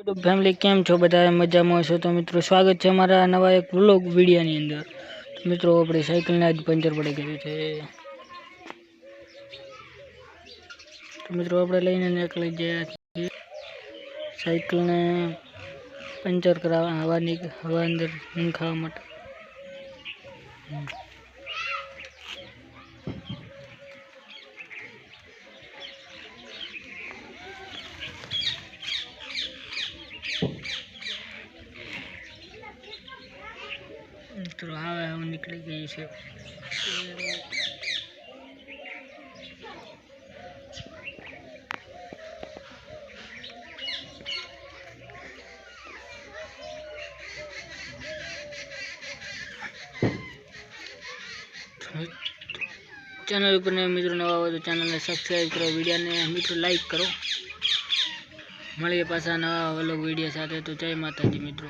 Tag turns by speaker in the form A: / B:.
A: YouTube family કેમ છો? બધા મજામાં હશો તો મિત્રો સ્વાગત છે અમારા નવા એક વ્લોગ વિડીયોની અંદર। તો મિત્રો આપણે સાયકલને આજ પંચર પડી ગયું છે, તો મિત્રો આપણે લઈને નીકળી ગયા છીએ સાયકલને પંચર કરાવવા, હવા અંદર ખાવા માટે। મિત્રો હવે હું નીકળી ગઈ છે। चैनल पर मित्रों नवा हो तो चैनल ने सब्सक्राइब करो, वीडियो ने मित्रों लाइक करो। મળીએ પાછા નવા વ્લોગ વિડીયો સાથે। તો જય માતાજી મિત્રો।